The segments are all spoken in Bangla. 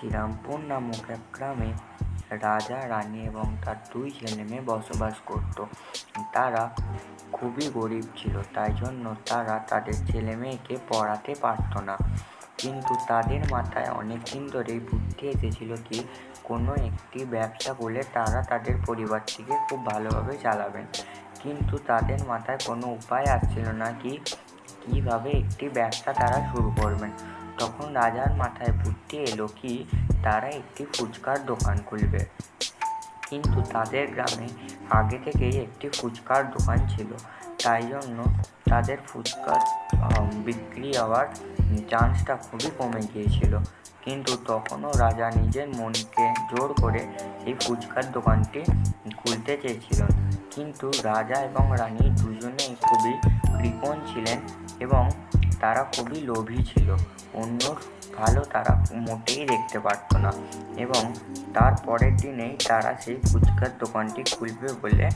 শ্রীরামপুর নামক এক গ্রামে রাজা, রানী এবং তার 2 ছেলেমেয়ে বসবাস করত। তারা খুবই গরিব ছিল, তাই জন্য তারা তাদের ছেলেমেয়েকে পড়াতে পারত না। কিন্তু তাদের মাথায় অনেক দিন ধরেই বুদ্ধি এসেছিল কি কোনো একটি ব্যবসা করলে তারা তাদের পরিবারটিকে খুব ভালোভাবে চালাবেন। কিন্তু তাদের মাথায় কোনো উপায় আসছিল না কীভাবে একটি ব্যবসা তারা শুরু করবেন। তখন রাজার মাথায় বুদ্ধি এলো কি তারা একটি ফুচকার দোকান খুলবে। কিন্তু তাদের গ্রামে আগে থেকেই একটি ফুচকার দোকান ছিল, তাই জন্য তাদের ফুচকার বিক্রি হওয়ার চান্সটা খুবই কমে গিয়েছিল। কিন্তু তখনও রাজা নিজের মনকে জোর করে এই ফুচকার দোকানটি খুলতে চেয়েছিলেন। কিন্তু রাজা এবং রানী দুজনেই খুবই কৃপণ ছিলেন এবং তারা খুবই লোভী ছিল। অন্যর ভালো তারা মোটেই দেখতে পারত না এবং তার পরের দিনেই তারা সেই ফুচকার দোকানটি খুলবে বলে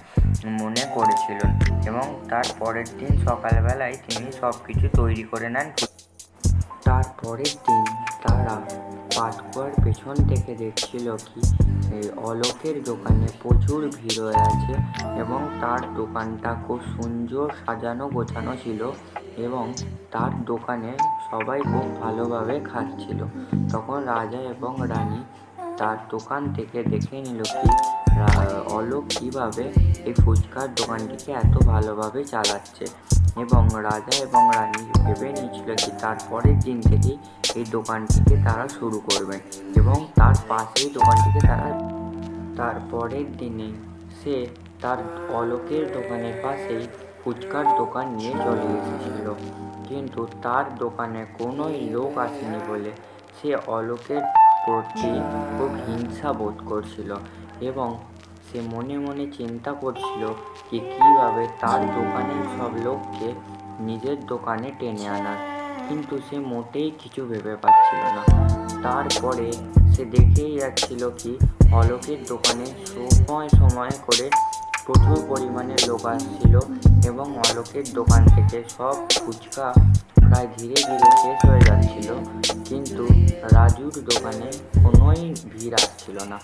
মনে করেছিলেন এবং তার পরের দিন সকালবেলায় তিনি সব কিছু তৈরি করে নেন। তার পরের দিন তারা পাতকুয়ার পেছন থেকে দেখছিল কি অলোকের দোকানে প্রচুর ভিড় হয়ে আছে এবং তার দোকানটা খুব সুন্দর সাজানো গোছানো ছিল এবং তার দোকানে সবাই খুব ভালোভাবে খাচ্ছিল। তখন রাজা এবং রানী তার দোকান থেকে দেখে নিল কি অলোক কীভাবে এই ফুচকার দোকানটিকে এত ভালোভাবে চালাচ্ছে এবং রাজা এবং রানী ভেবে নিয়েছিল কি তার পরের দিন থেকেই এই দোকানটিকে তারা শুরু করবেন এবং তার পাশেই দোকানটিকে তার পরের দিনে সে তার অলোকের দোকানের পাশেই ফুচকার দোকান নিয়ে চলে এসেছিল। কিন্তু তার দোকানে কোনোই লোক আসেনি বলে সে অলোকের প্রতি খুব হিংসা বোধ করছিল এবং সে মনে মনে চিন্তা করছিল যে কীভাবে তার দোকানের সব লোককে নিজের দোকানে টেনে আনার, কিন্তু সে মোটেই কিছু ভেবে পাচ্ছিল না। তারপরে সে দেখেই যাচ্ছিল কি অলোকের দোকানে সময় সময় করে প্রচুর পরিমাণে লোক আসছিল এবং অলোকের দোকান থেকে সব ফুচকা প্রায় ধীরে ধীরে শেষ হয়ে যাচ্ছিল, কিন্তু রাজুর দোকানে কোনোই ভিড় আসছিল না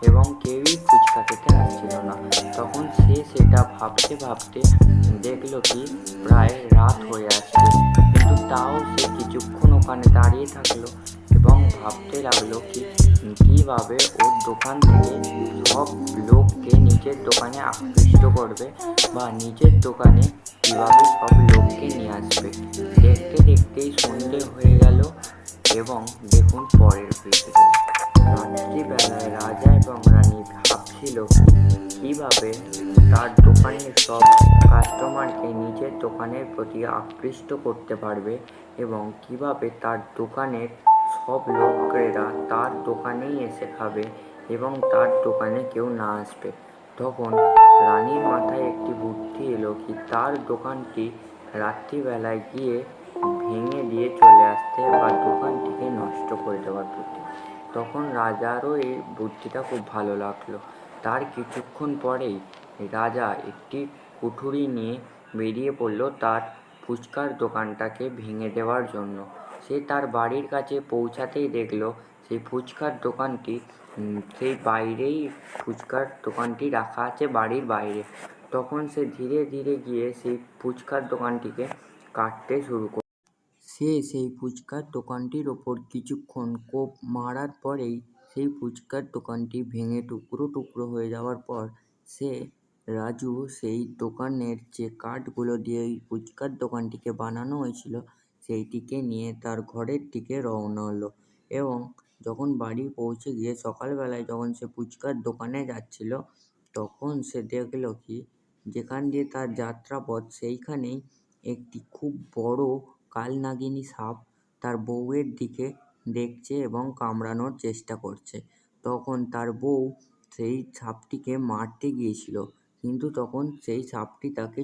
এবং কেউই ফুচকা খেতে আসছিল না। তখন সে সেটা ভাবতে ভাবতে দেখলো কি প্রায় রাত হয়ে আসছে, কিন্তু তাও সে কিছুক্ষণ ওখানে দাঁড়িয়ে থাকলো এবং ভাবতে লাগলো কি কীভাবে ওর দোকান থেকে সব লোককে নিজের দোকানে আকৃষ্ট করবে বা নিজের দোকানে কীভাবে সব লোককে নিয়ে আসবে। দেখতে দেখতেই সন্ধে হয়ে গেল এবং দেখুন পরের ভিডিও। রাত্রিবেলায় রাজা এবং রানী ভাবছিল কীভাবে তার দোকানের সব কাস্টমারকে নিজের দোকানের প্রতি আকৃষ্ট করতে পারবে এবং কীভাবে তার দোকানের সব লোকেরা তার দোকানেই এসে খাবে এবং তার দোকানে কেউ না আসবে। তখন রানীর মাথায় একটি বুদ্ধি এলো কি তার দোকানটি রাত্রিবেলায় গিয়ে ভেঙে দিয়ে চলে আসতে বা দোকানটিকে নষ্ট করে দেওয়ার বুদ্ধি। তখন রাজারও এই বুদ্ধিটা খুব ভালো লাগলো। তার কিছুক্ষণ পরেই রাজা একটি কুঠুরি নিয়ে বেরিয়ে পড়ল তার ফুচকার দোকানটাকে ভেঙে দেওয়ার জন্য। সে তার বাড়ির কাছে পৌঁছাতেই দেখলো সেই ফুচকার দোকানটি সেই বাইরেই ফুচকার দোকানটি রাখা আছে বাড়ির বাইরে। তখন সে ধীরে ধীরে গিয়ে সেই ফুচকার দোকানটিকে কাটতে শুরু করল। সে সেই ফুচকার দোকানটির ওপর কিছুক্ষণ কোপ মারার পরেই সেই ফুচকার দোকানটি ভেঙে টুকরো টুকরো হয়ে যাওয়ার পর রাজু সেই দোকানের যে কাঠগুলো দিয়ে ওই ফুচকার দোকানটিকে বানানো হয়েছিল সেইটিকে নিয়ে তার ঘরের দিকে রওনা হলো এবং যখন বাড়ি পৌঁছে গিয়ে সকালবেলায় যখন সে ফুচকার দোকানে যাচ্ছিল তখন সে দেখলো কি যেখান দিয়ে তার যাত্রাপথ সেইখানেই একটি খুব বড় কালনাগিনী সাপ তার বউয়ের দিকে দেখছে এবং কামড়ানোর চেষ্টা করছে। তখন তার বউ সেই সাপটিকে মারতে গিয়েছিল, কিন্তু তখন সেই সাপটি তাকে